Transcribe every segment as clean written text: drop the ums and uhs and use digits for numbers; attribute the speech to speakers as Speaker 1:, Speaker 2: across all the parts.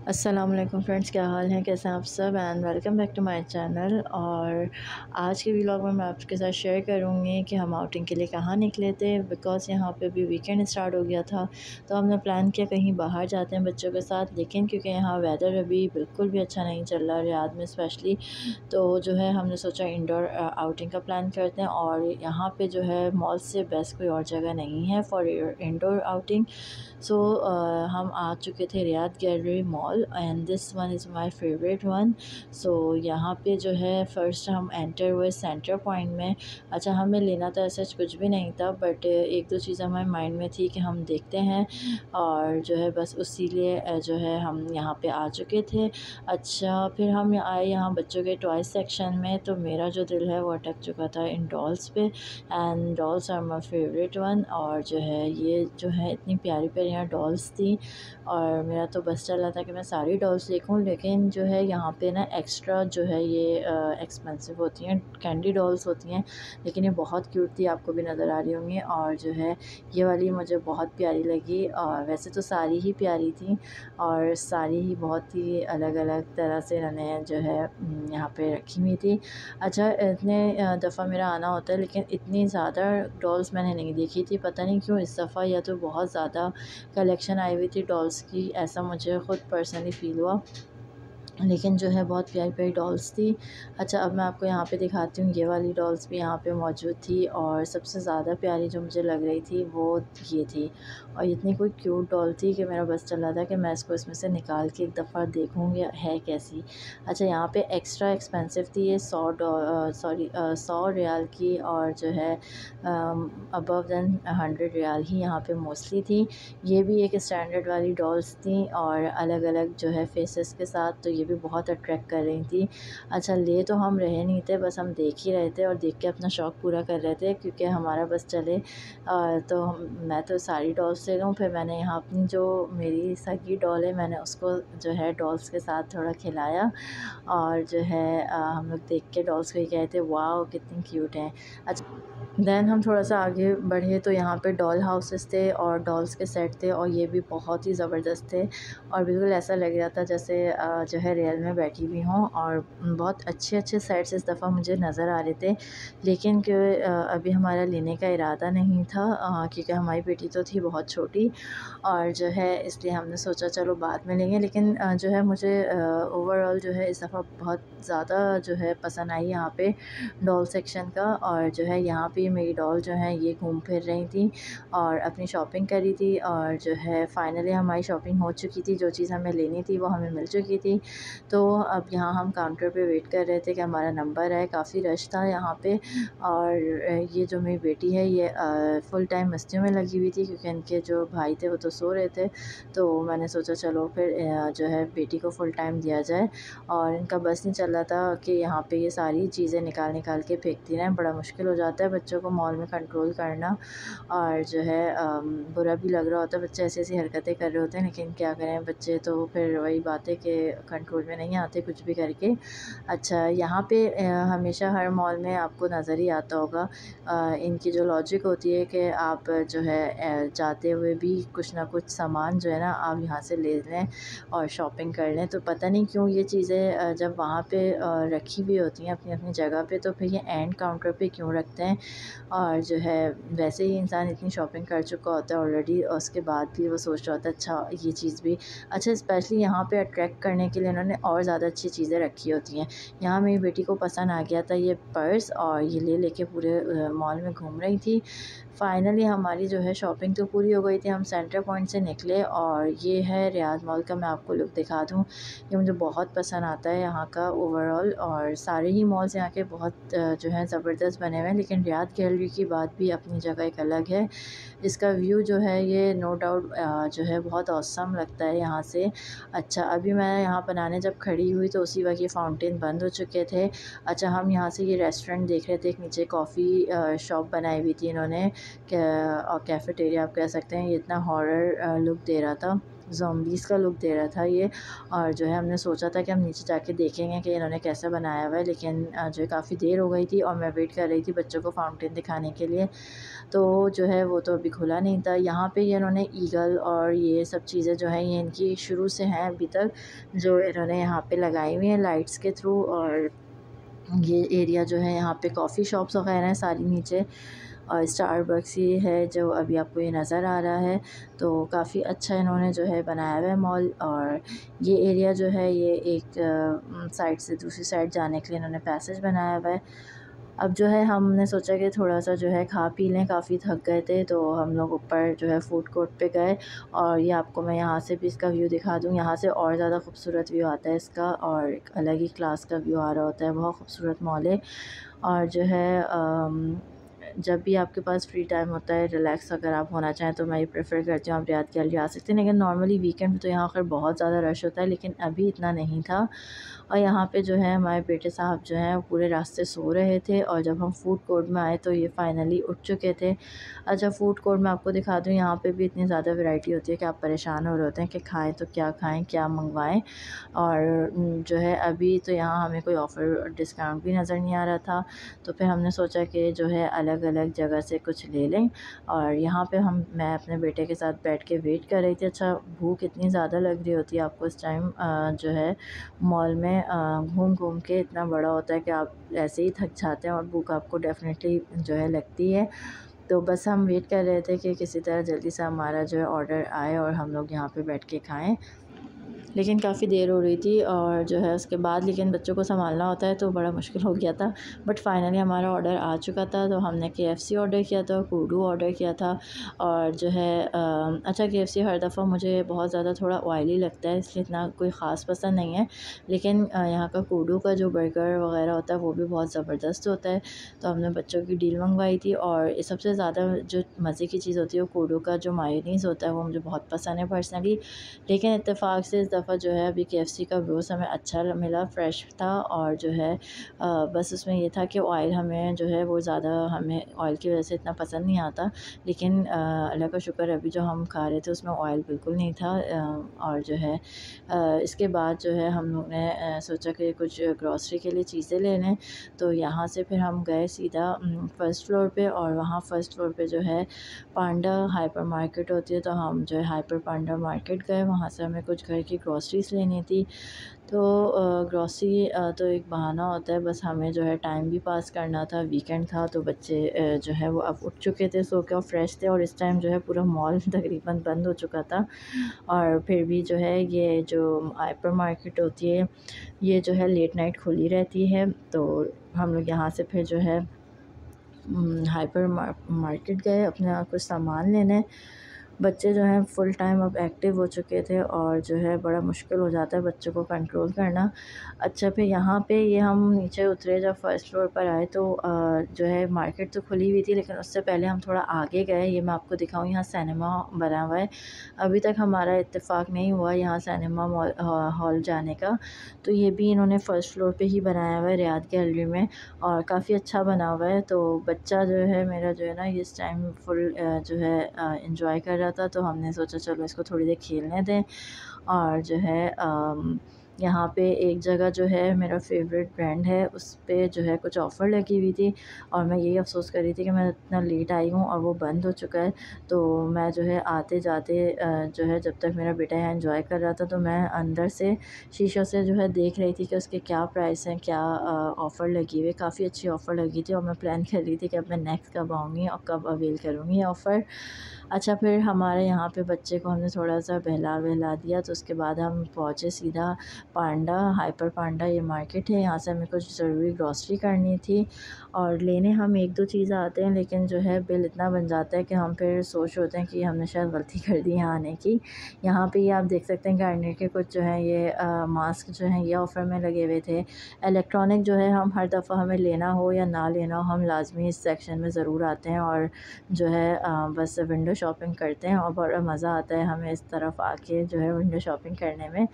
Speaker 1: अस्सलाम वालेकुम फ्रेंड्स, क्या हाल है, कैसे हैं आप सब and welcome back to my channel. और आज के व्लॉग में मैं आपके साथ शेयर करूँगी कि हम आउटिंग के लिए कहाँ निकले थे। बिकॉज़ यहाँ पे भी वीकेंड स्टार्ट हो गया था, तो हमने प्लान किया कहीं बाहर जाते हैं बच्चों के साथ। लेकिन क्योंकि यहाँ वेदर अभी बिल्कुल भी अच्छा नहीं चल रहा रियाद में स्पेशली, तो जो है हमने सोचा इंडोर आउटिंग का प्लान करते हैं। और यहाँ पे जो है मॉल से बेस्ट कोई और जगह नहीं है फॉर इंडोर आउटिंग। सो हम आ चुके थे Riyadh gallery mall and this one is my favourite one. So यहाँ पे जो है फ़र्स्ट हम एंटर हुए सेंटर पॉइंट में। अच्छा, हमें लेना तो ऐसा कुछ भी नहीं था, बट एक दो चीज़ हमारे माइंड में थी कि हम देखते हैं, और जो है बस उसी लिए जो है हम यहाँ पे आ चुके थे। अच्छा, फिर हम आए यहाँ बच्चों के टॉय सेक्शन में, तो मेरा जो दिल है वो अटक चुका था इन डॉल्स पे। And dolls are my favourite one. और जो है ये जो है इतनी प्यारी प्यारी यहाँ डॉल्स थी, और मेरा तो बस चल रहा था कि मैं सारी डॉल्स देखूं। लेकिन जो है यहाँ पे ना एक्स्ट्रा जो है ये एक्सपेंसिव होती हैं, कैंडी डॉल्स होती हैं, लेकिन ये बहुत क्यूट थी, आपको भी नज़र आ रही होंगी। और जो है ये वाली मुझे बहुत प्यारी लगी, और वैसे तो सारी ही प्यारी थी, और सारी ही बहुत ही अलग अलग तरह से इन्होंने जो है यहाँ पे रखी हुई थी। अच्छा, इतने दफ़ा मेरा आना होता है, लेकिन इतनी ज़्यादा डॉल्स मैंने नहीं देखी थी। पता नहीं क्यों इस दफ़ा या तो बहुत ज़्यादा कलेक्शन आई हुई थी डॉल्स की, ऐसा मुझे ख़ुद पर्सनली फ़ील हुआ। लेकिन जो है बहुत प्यारी-प्यारी डॉल्स थी। अच्छा, अब मैं आपको यहाँ पे दिखाती हूँ, ये वाली डॉल्स भी यहाँ पे मौजूद थी, और सबसे ज़्यादा प्यारी जो मुझे लग रही थी वो ये थी। और इतनी कोई क्यूट डॉल थी कि मेरा बस चल रहा था कि मैं इसको इसमें से निकाल के एक दफ़ा देखूँगी है कैसी। अच्छा, यहाँ पे एक्स्ट्रा एक्सपेंसिव थी ये 100 रियाल की, और जो है अबव दैन 100 रियाल ही यहाँ पे मोस्टली थी। ये भी एक स्टैंडर्ड वाली डॉल्स थी, और अलग-अलग जो है फेसेस के साथ, तो ये भी बहुत अट्रैक्ट कर रही थी। अच्छा, ले तो हम रहे नहीं थे, बस हम देख ही रहे थे और देख के अपना शौक़ पूरा कर रहे थे, क्योंकि हमारा बस चले। तो मैं तो सारी डॉल्स ले लूँ। फिर मैंने यहाँ अपनी जो मेरी सगी डॉल है, मैंने उसको जो है डॉल्स के साथ थोड़ा खिलाया, और जो है हम लोग देख के डॉल्स को ही कहे थे वाओ कितनी क्यूट हैं। अच्छा, देन हम थोड़ा-सा आगे बढ़े तो यहाँ पे डॉल हाउसेस थे और डॉल्स के सेट थे, और ये भी बहुत ही ज़बरदस्त थे, और बिल्कुल ऐसा लग रहा था जैसे जो है रियल में बैठी हुई हूँ। और बहुत अच्छे-अच्छे सेट्स इस दफ़ा मुझे नज़र आ रहे थे, लेकिन अभी हमारा लेने का इरादा नहीं था, क्योंकि हमारी बेटी तो थी बहुत छोटी, और जो है इसलिए हमने सोचा चलो बाद में लेंगे। लेकिन जो है मुझे ओवरऑल जो है इस दफ़ा बहुत ज़्यादा जो है पसंद आई यहाँ पे डॉल सेक्शन का। और जो है यहाँ पे मेरी डॉल जो है ये घूम फिर रही थी और अपनी शॉपिंग करी थी, और जो है फाइनली हमारी शॉपिंग हो चुकी थी, जो चीज़ हमें लेनी थी वो हमें मिल चुकी थी। तो अब यहाँ हम काउंटर पे वेट कर रहे थे कि हमारा नंबर आए। काफ़ी रश था यहाँ पे, और ये जो मेरी बेटी है ये फुल टाइम मस्तियों में लगी हुई थी, क्योंकि इनके जो भाई थे वो तो सो रहे थे। तो मैंने सोचा चलो फिर जो है बेटी को फुल टाइम दिया जाए, और इनका बस नहीं चल रहा था कि यहाँ पे ये सारी चीज़ें निकाल निकाल के फेंकती रहें। बड़ा मुश्किल हो जाता है बच्चों को मॉल में कंट्रोल करना, और जो है बुरा भी लग रहा होता है, बच्चे ऐसी-ऐसी हरकतें कर रहे होते हैं, लेकिन क्या करें, बच्चे तो फिर वही बात है कि कंट्रोल में नहीं आते कुछ भी करके। अच्छा, यहाँ पे हमेशा हर मॉल में आपको नज़र ही आता होगा इनकी जो लॉजिक होती है कि आप जो है जाते हुए भी कुछ ना कुछ सामान जो है ना आप यहाँ से ले लें और शॉपिंग कर लें। तो पता नहीं क्यों ये चीज़ें जब वहाँ पे रखी हुई होती हैं अपनी-अपनी जगह पे, तो फिर ये एंड काउंटर पे क्यों रखते हैं। और जो है वैसे ही इंसान इतनी शॉपिंग कर चुका होता है ऑलरेडी, और उसके बाद भी वो सोच रहा होता है अच्छा ये चीज़ भी अच्छा। स्पेशली यहाँ पे अट्रैक्ट करने के लिए इन्होंने और ज़्यादा अच्छी चीज़ें रखी होती हैं। यहाँ मेरी बेटी को पसंद आ गया था ये पर्स, और ये ले लेके पूरे मॉल में घूम रही थी। फाइनली हमारी जो है शॉपिंग तो पूरी हो गई थी, हम सेंटर पॉइंट से निकले, और ये है रियाद मॉल का मैं आपको लुक दिखा दूँ। ये मुझे बहुत पसंद आता है यहाँ का ओवरऑल, और सारे ही मॉल्स यहाँ के बहुत जो है ज़बरदस्त बने हुए हैं, लेकिन रियाद गैलरी की बात भी अपनी जगह एक अलग है। इसका व्यू जो है ये नो डाउट जो है बहुत ऑसम लगता है यहाँ से। अच्छा, अभी मैं यहाँ बनाने जब खड़ी हुई तो उसी वक्त ये फाउंटेन बंद हो चुके थे। अच्छा, हम यहाँ से ये रेस्टोरेंट देख रहे थे, एक नीचे कॉफ़ी शॉप बनाई हुई थी इन्होंने, और कैफ़ेटेरिया आप कह सकते हैं। ये इतना हॉरर लुक दे रहा था, ज़ॉम्बीज़ का लुक दे रहा था ये। और जो है हमने सोचा था कि हम नीचे जाके देखेंगे कि इन्होंने कैसा बनाया हुआ है, लेकिन जो है काफ़ी देर हो गई थी और मैं वेट कर रही थी बच्चों को फाउंटेन दिखाने के लिए। तो जो है वो तो अभी खुला नहीं था। यहाँ पे ये इन्होंने ईगल और ये सब चीज़ें जो हैं ये इनकी शुरू से हैं अभी तक, जो इन्होंने यहाँ पे लगाई हुई हैं लाइट्स के थ्रू। और ये एरिया जो है यहाँ पे कॉफ़ी शॉप्स वगैरह हैं सारी नीचे, और स्टारबक्स ही है जो अभी आपको ये नज़र आ रहा है। तो काफ़ी अच्छा इन्होंने जो है बनाया हुआ है मॉल। और ये एरिया जो है ये एक साइड से दूसरी साइड जाने के लिए इन्होंने पैसेज बनाया हुआ है। अब जो है हमने सोचा कि थोड़ा-सा जो है खा पी लें, काफ़ी थक गए थे, तो हम लोग ऊपर जो है फूड कोर्ट पे गए। और ये आपको मैं यहाँ से भी इसका व्यू दिखा दूँ, यहाँ से और ज़्यादा खूबसूरत व्यू आता है इसका, और एक अलग ही क्लास का व्यू आ रहा होता है। बहुत खूबसूरत मॉल है। और जो है जब भी आपके पास फ्री टाइम होता है, रिलैक्स अगर आप होना चाहें, तो मैं ये प्रेफ़र करती हूँ आप रियाद गैलरी आ सकते हैं। लेकिन नॉर्मली वीकेंड में तो यहाँ पर बहुत ज़्यादा रश होता है, लेकिन अभी इतना नहीं था। और यहाँ पे जो है हमारे बेटे साहब जो हैं वो पूरे रास्ते सो रहे थे, और जब हम फूड कोर्ट में आए तो ये फ़ाइनली उठ चुके थे। अच्छा, फूड कोर्ट में आपको दिखा दूँ, यहाँ पे भी इतनी ज़्यादा वैरायटी होती है कि आप परेशान हो रहे होते हैं कि खाएँ तो क्या खाएँ, क्या मँगवाएँ। और जो है अभी तो यहाँ हमें कोई ऑफ़र डिस्काउंट भी नज़र नहीं आ रहा था, तो फिर हमने सोचा कि जो है अलग-अलग जगह से कुछ ले लें। और यहाँ पे मैं अपने बेटे के साथ बैठ के वेट कर रही थी। अच्छा, भूख इतनी ज़्यादा लग रही होती है आपको इस टाइम, जो है मॉल में घूम-घूम के इतना बड़ा होता है कि आप ऐसे ही थक जाते हैं, और भूख आपको डेफ़िनेटली जो है लगती है। तो बस हम वेट कर रहे थे कि किसी तरह जल्दी से हमारा जो है ऑर्डर आए और हम लोग यहाँ पे बैठ के खाएँ। लेकिन काफ़ी देर हो रही थी, और जो है उसके बाद लेकिन बच्चों को सँभालना होता है तो बड़ा मुश्किल हो गया था। बट फ़ाइनली हमारा ऑर्डर आ चुका था, तो हमने केएफसी ऑर्डर किया था, कूडू ऑर्डर किया था। और जो है अच्छा, केएफसी हर दफ़ा मुझे बहुत ज़्यादा थोड़ा ऑयली लगता है, इसलिए इतना कोई ख़ास पसंद नहीं है। लेकिन यहाँ का कूडू का जो बर्गर वग़ैरह होता है वो भी बहुत ज़बरदस्त होता है। तो हमने बच्चों की डील मंगवाई थी, और सबसे ज़्यादा जो मज़े की चीज़ होती है वो कूडू का जो मायोनीज़ होता है वो मुझे बहुत पसंद है पर्सनली। लेकिन इत्तेफ़ाक से इस दफ़ा जो है अभी केएफसी का रोस्ट हमें अच्छा मिला, फ्रेश था। और जो है बस उसमें ये था कि ऑयल हमें जो है वो ज़्यादा, हमें ऑयल की वजह से इतना पसंद नहीं आता। लेकिन अल्लाह का शुक्र, अभी जो हम खा रहे थे उसमें ऑयल बिल्कुल नहीं था। और जो है इसके बाद जो है हम लोग ने सोचा कि कुछ ग्रॉसरी के लिए चीज़ें ले लें। तो यहाँ से फिर हम गए सीधा फर्स्ट फ्लोर पे, और वहाँ फर्स्ट फ्लोर पे जो है पांडा हाइपर मार्केट होती है, तो हम जो है हाइपर पांडा मार्केट गए। वहाँ से हमें कुछ घर की ग्रॉसरीज़ लेनी थी। तो ग्रॉसरी तो एक बहाना होता है, बस हमें जो है टाइम भी पास करना था, वीकेंड था, तो बच्चे जो है वो अब उठ चुके थे सो के, और फ्रेश थे। और इस टाइम जो है पूरा मॉल तकरीबन बंद हो चुका था। और फिर भी जो है ये जो हाइपर मार्केट होती है ये जो है लेट नाइट खुली रहती है। तो हम लोग यहाँ से फिर जो है हाइपर मार्केट गए अपना कुछ सामान लेने। बच्चे जो हैं फुल टाइम अब एक्टिव हो चुके थे, और जो है बड़ा मुश्किल हो जाता है बच्चों को कंट्रोल करना। अच्छा, फिर यहाँ पे ये हम नीचे उतरे, जब फर्स्ट फ्लोर पर आए तो जो है मार्केट तो खुली हुई थी, लेकिन उससे पहले हम थोड़ा आगे गए। ये मैं आपको दिखाऊँ, यहाँ सिनेमा बना हुआ है। अभी तक हमारा इत्तेफ़ाक नहीं हुआ यहाँ सिनेमा हॉल जाने का। तो ये भी इन्होंने फर्स्ट फ्लोर पे ही बनाया हुआ है रियाद गैलरी में, और काफ़ी अच्छा बना हुआ है। तो बच्चा जो है मेरा जो है ना इस टाइम फुल जो है एंजॉय कर रहा था, तो हमने सोचा चलो इसको थोड़ी देर खेलने दें। और जो है यहाँ पे एक जगह जो है मेरा फ़ेवरेट ब्रांड है, उस पे जो है कुछ ऑफ़र लगी हुई थी, और मैं यही अफ़सोस कर रही थी कि मैं इतना लेट आई हूँ और वो बंद हो चुका है। तो मैं जो है आते-जाते जो है जब तक मेरा बेटा यहाँ एंजॉय कर रहा था, तो मैं अंदर से शीशों से जो है देख रही थी कि उसके क्या प्राइस हैं, क्या ऑफ़र लगी हुई है। काफ़ी अच्छी ऑफ़र लगी थी, और मैं प्लान कर रही थी कि अब मैं नेक्स्ट कब आऊँगी और कब अवेल करूँगी ये ऑफ़र। अच्छा, फिर हमारे यहाँ पे बच्चे को हमने थोड़ा-सा बहला-वहला दिया, तो उसके बाद हम पहुँचे सीधा पांडा, हाइपर पांडा ये मार्केट है, यहाँ से हमें कुछ ज़रूरी ग्रॉसरी करनी थी। और लेने हम 1-2 चीज़ें आते हैं, लेकिन जो है बिल इतना बन जाता है कि हम फिर सोच रहे होते हैं कि हमने शायद गलती कर दी यहाँ आने की। यहाँ पे ये आप देख सकते हैं गार्नियर के कुछ जो है ये मास्क जो हैं ये ऑफ़र में लगे हुए थे। इलेक्ट्रॉनिक जो है हम हर दफ़ा हमें लेना हो या ना लेना हो, हम लाज़मी इस सेक्शन में ज़रूर आते हैं, और जो है बस विंडो शॉपिंग करते हैं, और बड़ा मज़ा आता है हमें इस तरफ आके जो है विंडो शॉपिंग करने में।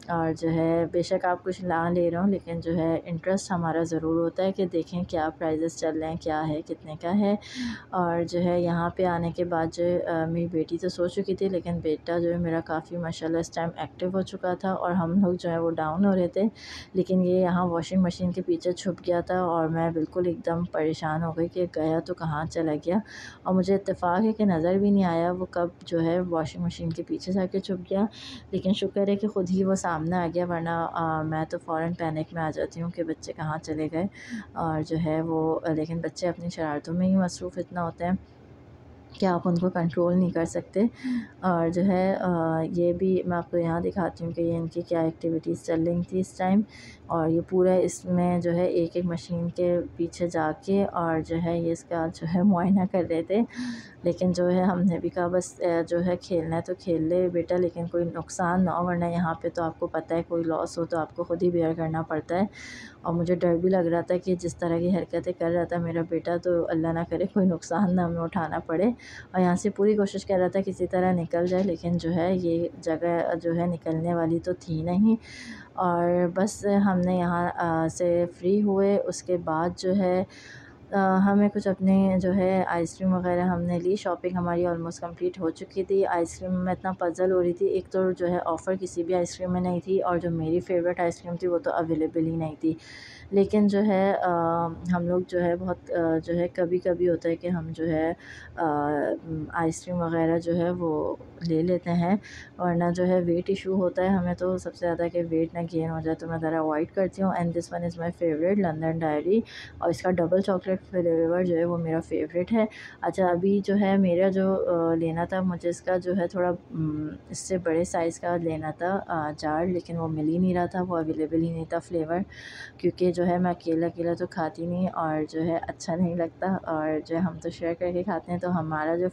Speaker 1: और जो है बेशक आप कुछ ना ले रहे हो, लेकिन जो है इंटरेस्ट हमारा ज़रूर होता है कि देखें क्या प्राइजेस चल रहे हैं, क्या है, कितने का है। और जो है यहाँ पे आने के बाद जो मेरी बेटी तो सो चुकी थी, लेकिन बेटा जो है मेरा काफ़ी माशाल्लाह इस टाइम एक्टिव हो चुका था और हम लोग जो है वो डाउन हो रहे थे। लेकिन ये यहाँ वॉशिंग मशीन के पीछे छुप गया था और मैं बिल्कुल एकदम परेशान हो गई कि गया तो कहाँ चला गया। और मुझे इत्तेफ़ाक है कि नज़र भी नहीं आया वो कब जो है वॉशिंग मशीन के पीछे जाके छुप गया। लेकिन शुक्र है कि ख़ुद ही वो सामने आ गया, वरना मैं तो फ़ौरन पैनिक में आ जाती हूँ कि बच्चे कहाँ चले गए। और जो है वो लेकिन बच्चे अपनी शरारतों में ही मसरूफ़ इतना होते हैं कि आप उनको कंट्रोल नहीं कर सकते। और जो है ये भी मैं आपको यहाँ दिखाती हूँ कि ये इनकी क्या एक्टिविटीज़ चल रही थी इस टाइम। और ये पूरा इसमें जो है एक-एक मशीन के पीछे जाके और जो है ये इसका जो है मुआयना कर रहे थे। लेकिन जो है हमने भी कहा बस जो है खेलना है तो खेल ले बेटा, लेकिन कोई नुकसान ना हो, वरना यहाँ पे तो आपको पता है कोई लॉस हो तो आपको ख़ुद ही बेयर करना पड़ता है। और मुझे डर भी लग रहा था कि जिस तरह की हरकतें कर रहा था मेरा बेटा, तो अल्लाह ना करे कोई नुकसान ना हमें उठाना पड़े। और यहाँ से पूरी कोशिश कर रहा था किसी तरह निकल जाए, लेकिन जो है ये जगह जो है निकलने वाली तो थी नहीं। और बस हमने यहाँ से फ्री हुए, उसके बाद जो है हमें कुछ अपने जो है आइसक्रीम वग़ैरह हमने ली। शॉपिंग हमारी ऑलमोस्ट कंप्लीट हो चुकी थी। आइसक्रीम में इतना पज़ल हो रही थी, एक तो जो है ऑफ़र किसी भी आइसक्रीम में नहीं थी और जो मेरी फ़ेवरेट आइसक्रीम थी वो तो अवेलेबल ही नहीं थी। लेकिन जो है हम लोग जो है बहुत जो है कभी-कभी होता है कि हम जो है आइसक्रीम वग़ैरह जो है वो ले लेते हैं, वरना जो है वेट इशू होता है हमें तो सबसे ज़्यादा, कि वेट ना गेन हो जाए तो मैं ज़रा अवॉइड करती हूँ। And this one is my favourite London diary, और इसका डबल चॉकलेट फ्लेवर जो है वो मेरा फ़ेवरेट है। अच्छा, अभी जो है मेरा जो लेना था, मुझे इसका जो है थोड़ा इससे बड़े साइज़ का लेना था जार, लेकिन वो मिल ही नहीं रहा था, वो अवेलेबल ही नहीं था फ्लेवर। क्योंकि जो है मैं अकेला-अकेला तो खाती नहीं और जो है अच्छा नहीं लगता, और जो है हम तो शेयर करके खाते हैं, तो हमारा जो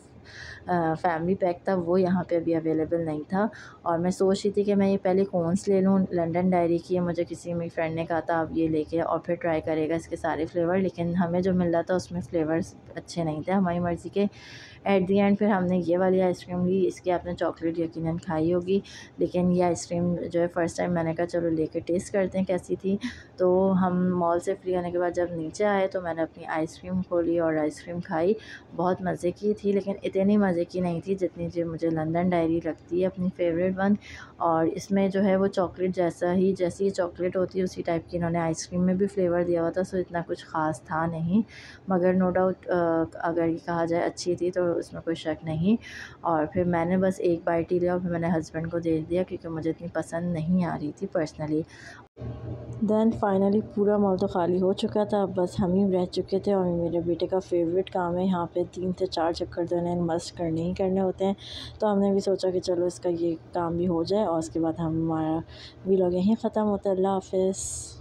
Speaker 1: फैमिली पैक था वो यहाँ पे अभी अवेलेबल नहीं था। और मैं सोच रही थी कि मैं ये पहले कॉन्स ले लूँ लंदन डायरी की, मुझे किसी मेरी फ्रेंड ने कहा था आप ये लेके और फिर ट्राई करेगा इसके सारे फ्लेवर, लेकिन हमें जो मिल रहा था उसमें फ़्लेवर्स अच्छे नहीं थे हमारी मर्ज़ी के। एट द एंड फिर हमने ये वाली आइसक्रीम ली, इसकी आपने चॉकलेट यकीनन खाई होगी, लेकिन ये आइसक्रीम जो है फ़र्स्ट टाइम मैंने कहा चलो लेके टेस्ट करते हैं कैसी थी। तो हम मॉल से फ्री होने के बाद जब नीचे आए तो मैंने अपनी आइसक्रीम खोली और आइसक्रीम खाई। बहुत मज़े की थी, लेकिन इतनी मज़े की नहीं थी जितनी जो मुझे लंदन डायरी लगती है अपनी फ़ेवरेट वन। और इसमें जो है वो चॉकलेट जैसा ही, जैसी ये चॉकलेट होती है उसी टाइप की इन्होंने आइसक्रीम में भी फ्लेवर दिया हुआ था, सो इतना कुछ ख़ास था नहीं। मगर नो डाउट अगर ये कहा जाए अच्छी थी तो उसमें कोई शक नहीं। और फिर मैंने बस एक बाइट ही लिया और फिर मैंने हस्बैंड को दे दिया, क्योंकि मुझे इतनी पसंद नहीं आ रही थी पर्सनली। देन फाइनली पूरा मॉल तो ख़ाली हो चुका था, अब बस हम ही रह चुके थे। और मेरे बेटे का फ़ेवरेट काम है यहाँ पे 3 से 4 चक्कर तो इन्हें मस्ट करने ही करने होते हैं। तो हमने भी सोचा कि चलो इसका ये काम भी हो जाए और उसके बाद हमारा व्लॉग यहीं ख़त्म होता है। अल्लाह हाफ़िज़।